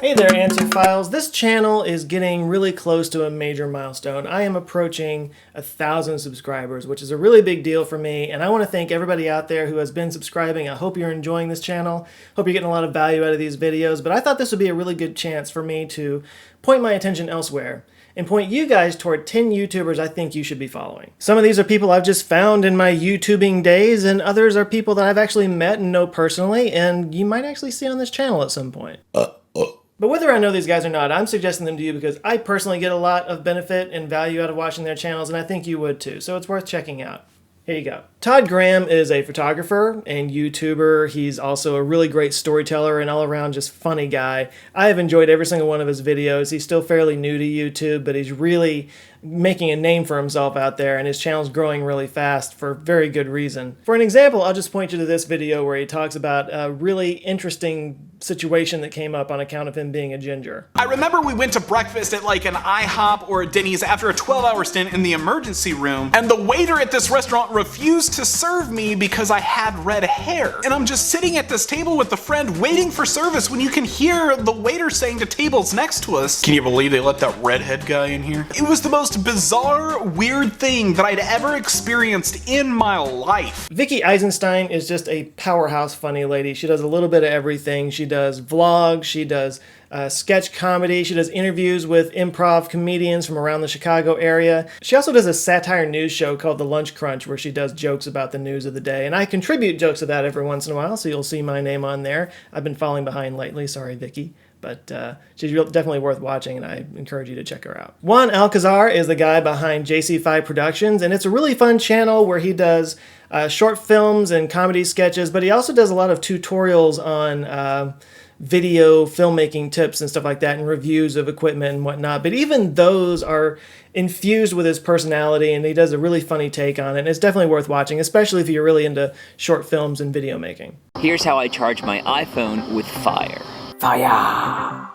Hey there, Answer Files. This channel is getting really close to a major milestone. I am approaching 1,000 subscribers, which is a really big deal for me, and I want to thank everybody out there who has been subscribing. I hope you're enjoying this channel. Hope you're getting a lot of value out of these videos, but I thought this would be a really good chance for me to point my attention elsewhere and point you guys toward 10 YouTubers I think you should be following. Some of these are people I've just found in my YouTubing days, and others are people that I've actually met and know personally, and you might actually see on this channel at some point. But whether I know these guys or not, I'm suggesting them to you because I personally get a lot of benefit and value out of watching their channels, and I think you would too, so it's worth checking out. Here you go. Todd Graham is a photographer and YouTuber. He's also a really great storyteller and all-around just funny guy. I have enjoyed every single one of his videos. He's still fairly new to YouTube, but he's really making a name for himself out there, and his channel's growing really fast for very good reason. For an example, I'll just point you to this video where he talks about a really interesting situation that came up on account of him being a ginger. I remember we went to breakfast at like an IHOP or a Denny's after a 12-hour stint in the emergency room, and the waiter at this restaurant refused to serve me because I had red hair. And I'm just sitting at this table with a friend waiting for service when you can hear the waiter saying to tables next to us, "Can you believe they let that redhead guy in here?" It was the most bizarre, weird thing that I'd ever experienced in my life. Vicki Eisenstein is just a powerhouse funny lady. She does a little bit of everything. She does vlogs, she does sketch comedy, she does interviews with improv comedians from around the Chicago area. She also does a satire news show called The Lunch Crunch where she does jokes about the news of the day, and I contribute jokes to that every once in a while, so you'll see my name on there. I've been falling behind lately, sorry Vicki. But she's definitely worth watching, and I encourage you to check her out. Juan Alcazar is the guy behind JC5 Productions, and it's a really fun channel where he does short films and comedy sketches, but he also does a lot of tutorials on video filmmaking tips and stuff like that, and reviews of equipment and whatnot. But even those are infused with his personality, and he does a really funny take on it, and it's definitely worth watching, especially if you're really into short films and video making. Here's how I charge my iPhone with fire. Fire!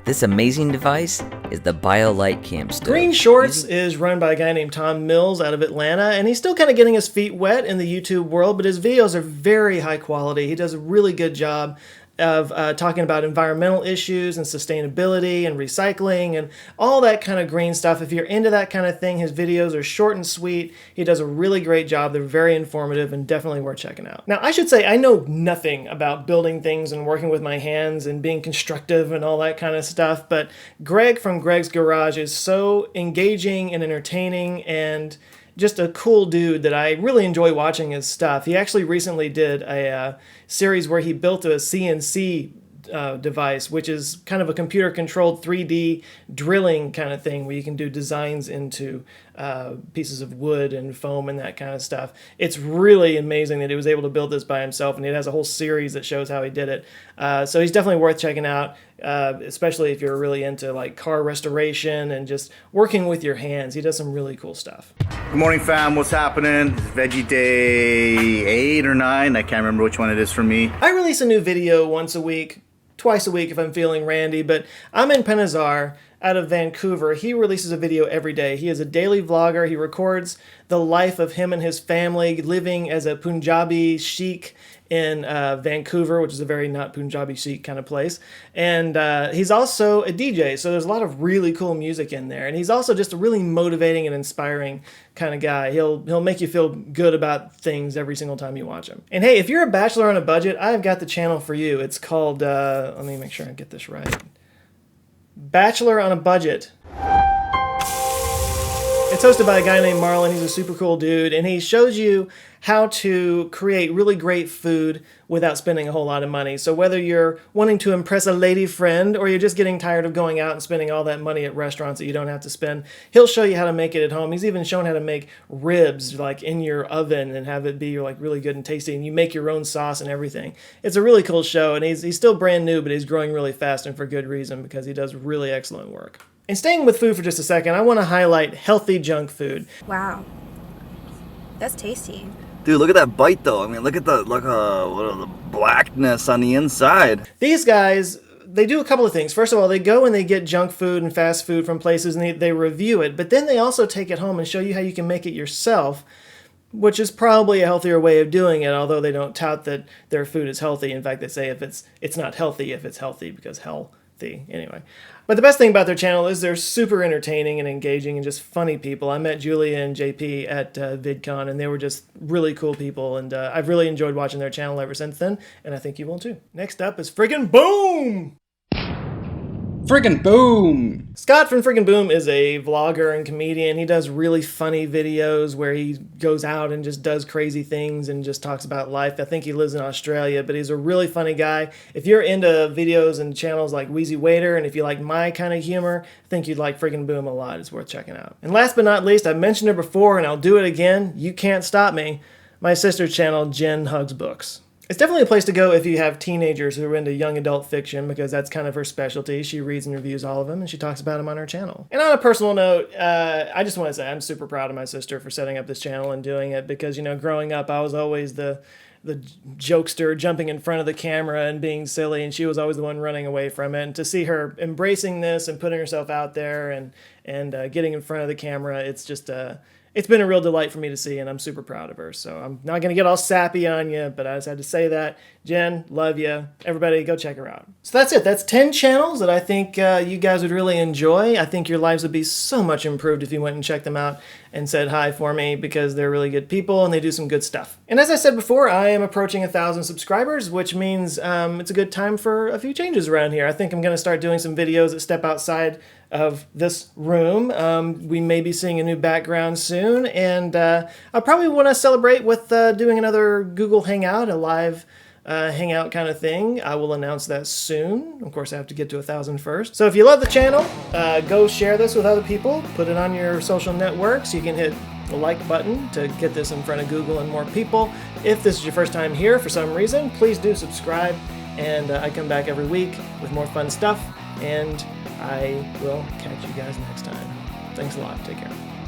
This amazing device is the BioLite Camp Stove. Green Shortz is run by a guy named Tom Mills out of Atlanta, and he's still kind of getting his feet wet in the YouTube world, but his videos are very high quality. He does a really good job of talking about environmental issues and sustainability and recycling and all that kind of green stuff. If you're into that kind of thing, his videos are short and sweet. He does a really great job. They're very informative and definitely worth checking out. Now, I should say I know nothing about building things and working with my hands and being constructive and all that kind of stuff, but Greg from Greg's Garage is so engaging and entertaining and just a cool dude that I really enjoy watching his stuff. He actually recently did a series where he built a CNC device, which is kind of a computer-controlled 3D drilling kind of thing where you can do designs into pieces of wood and foam and that kind of stuff. It's really amazing that he was able to build this by himself, and it has a whole series that shows how he did it. So he's definitely worth checking out, especially if you're really into like car restoration and just working with your hands. He does some really cool stuff. Good morning, fam. What's happening? It's Veggie Day 8 or 9. I can't remember which one it is for me. I release a new video once a week, twice a week if I'm feeling randy, but I'm in Panesar out of Vancouver. He releases a video every day. He is a daily vlogger. He records the life of him and his family living as a Punjabi sheikh in Vancouver, which is a very not Punjabi chic kind of place. And he's also a DJ, so there's a lot of really cool music in there. And he's also just a really motivating and inspiring kind of guy. He'll make you feel good about things every single time you watch him. And hey, if you're a bachelor on a budget, I've got the channel for you. It's called, let me make sure I get this right. Bachelor on a Budget. It's hosted by a guy named Marlon. He's a super cool dude, and he shows you how to create really great food without spending a whole lot of money. So whether you're wanting to impress a lady friend or you're just getting tired of going out and spending all that money at restaurants that you don't have to spend, he'll show you how to make it at home. He's even shown how to make ribs like in your oven and have it be like really good and tasty, and you make your own sauce and everything. It's a really cool show, and he's still brand new, but he's growing really fast and for good reason because he does really excellent work. And staying with food for just a second, I want to highlight healthy junk food. Wow, that's tasty. Dude, look at that bite though. I mean, look at the the blackness on the inside. These guys, they do a couple of things. First of all, they go and they get junk food and fast food from places and they review it, but then they also take it home and show you how you can make it yourself, which is probably a healthier way of doing it, although they don't tout that their food is healthy. In fact, they say if it's not healthy if it's healthy, because Hellthy. Anyway. But the best thing about their channel is they're super entertaining and engaging and just funny people. I met Julia and JP at VidCon, and they were just really cool people, and I've really enjoyed watching their channel ever since then, and I think you will too. Next up is Frigginboom! Frigginboom! Scott from Frigginboom is a vlogger and comedian. He does really funny videos where he goes out and just does crazy things and just talks about life. I think he lives in Australia, but he's a really funny guy. If you're into videos and channels like Wheezy Waiter, and if you like my kind of humor, I think you'd like Frigginboom a lot. It's worth checking out. And last but not least, I've mentioned her before and I'll do it again. You can't stop me. My sister's channel, Jen Hugs Books. It's definitely a place to go if you have teenagers who are into young adult fiction, because that's kind of her specialty. She reads and reviews all of them, and she talks about them on her channel. And on a personal note, I just want to say I'm super proud of my sister for setting up this channel and doing it, because, you know, growing up, I was always the jokester jumping in front of the camera and being silly, and she was always the one running away from it. And to see her embracing this and putting herself out there and getting in front of the camera, it's just it's been a real delight for me to see, and I'm super proud of her. So I'm not going to get all sappy on you, but I just had to say that. Jen, love you. Everybody, go check her out. So that's it. That's 10 channels that I think you guys would really enjoy. I think your lives would be so much improved if you went and checked them out and said hi for me, because they're really good people and they do some good stuff. And as I said before, I am approaching 1,000 subscribers, which means it's a good time for a few changes around here. I think I'm going to start doing some videos that step outside of this room. We may be seeing a new background soon, and I probably want to celebrate with doing another Google Hangout, a live hangout kind of thing. I will announce that soon. Of course, I have to get to 1,000 first. So if you love the channel, go share this with other people, put it on your social networks. You can hit the like button to get this in front of Google and more people. If this is your first time here for some reason, please do subscribe, and I come back every week with more fun stuff, and I will catch you guys next time. Thanks a lot. Take care.